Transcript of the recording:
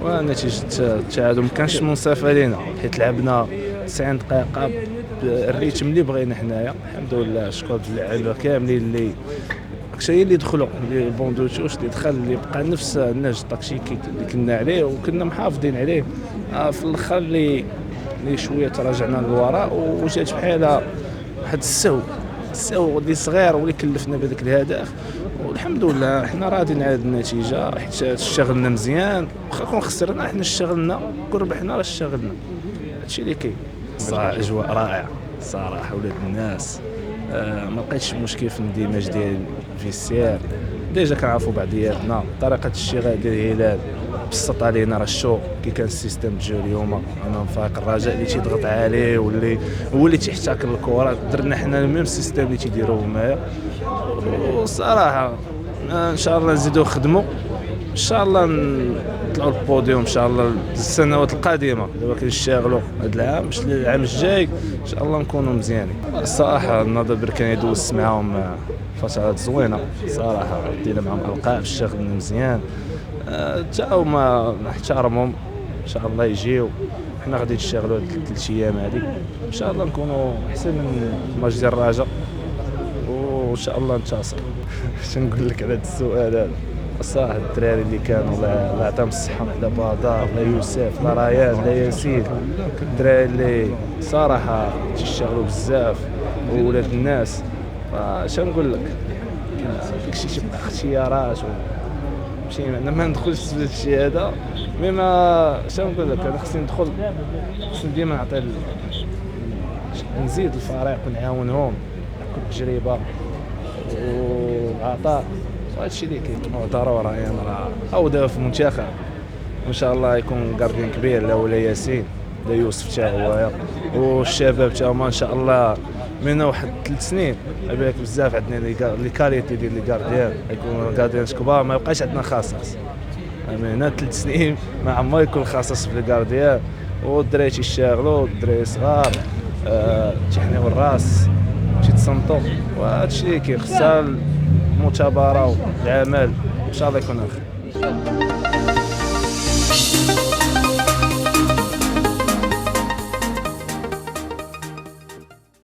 ونتيجة التعادل ما كانش منصفة لينا، حيت لعبنا 90 دقيقة بالريتم اللي بغينا حنايا. الحمد لله شكون اللعابة كاملين اللي داكشي اللي دخلوا، اللي بوندوتوش اللي دخل، اللي بقى نفس النهج التكتيكي اللي كنا عليه وكنا محافظين عليه. في الاخر اللي شويه تراجعنا للوراء وجات بحال واحد السهو اللي صغير واللي كلفنا بهذاك الهدف. والحمد لله حنا راضيين على هذه النتيجه، حيت اشتغلنا مزيان. واخا كون خسرنا حنا اشتغلنا، كون ربحنا راه اشتغلنا. هادشي اللي كاين. صراحه اجواء رائعه صراحه، ولاد الناس. ما لقيتش مشكل في الاندماج ديال الفيستيار. ديجا كنعرفوا بعضياتنا، طريقه الشغل ديال الهلال بسط علينا. راه الشو كي كان السيستم ديال اليوم انا فريق الرجاء اللي تيضغط عليه واللي هو اللي تيحتكر الكره، درنا حنا الميم سيستم اللي تيديروه هنايا. وصراحه ان شاء الله نزيدو نخدموا، ان شاء الله نطلعوا للبوديوم ان شاء الله السنوات القادمه. دابا كنشتغلوا هذا العام باش العام الجاي ان شاء الله نكونوا مزيانين. الصراحه النهضه بركاني دوزت معاهم فترات زوينه صراحه، دينا معاهم القاب، اشتغلنا مزيان. حتى هما نحترمهم، ان شاء الله يجيو. حنا غادي نشتغلوا هاد 3 ايام هادي ان شاء الله نكونوا احسن من ماتش ديال الرجاء، وان شاء الله ننتصر. نقول لك على هذا السؤال هذا؟ الصراحه الدراري اللي كانوا الله يعطيهم الصحه، لا بادار لا يوسف لا ريان لا ياسين، الدراري اللي صراحه تيشتغلوا بزاف وولاد الناس. اش نقول لك، داكشي تيبقى اختيارات ماشي انا ما ندخلش في الشيء هذا. مي ما اش نقول لك، انا خصني ندخل، خصني ديما نعطي نزيد الفريق ونعاونهم كل تجربه وعطاء. هادشي اللي كاين ضروري. يعني راه او دابا في المنتخب ان شاء الله يكون كاردين كبير، لا ولا ياسين لا يوسف حتى هو، والشباب حتى هما ان شاء الله من واحد 3 سنين. بالك بزاف عندنا لي كاليتي ديال لي كارديان، يكونوا كارديانات كبار، ما يبقاش عندنا خاصص. من هنا 3 سنين ما عمر يكون خاصص في الكارديان. والدراري تيشتغلوا، الدراري صغار تيحنيو الراس تيتصنتوا. وهادشي اللي كاين، خصها المثابره والعمل ان شاء الله يكون خير.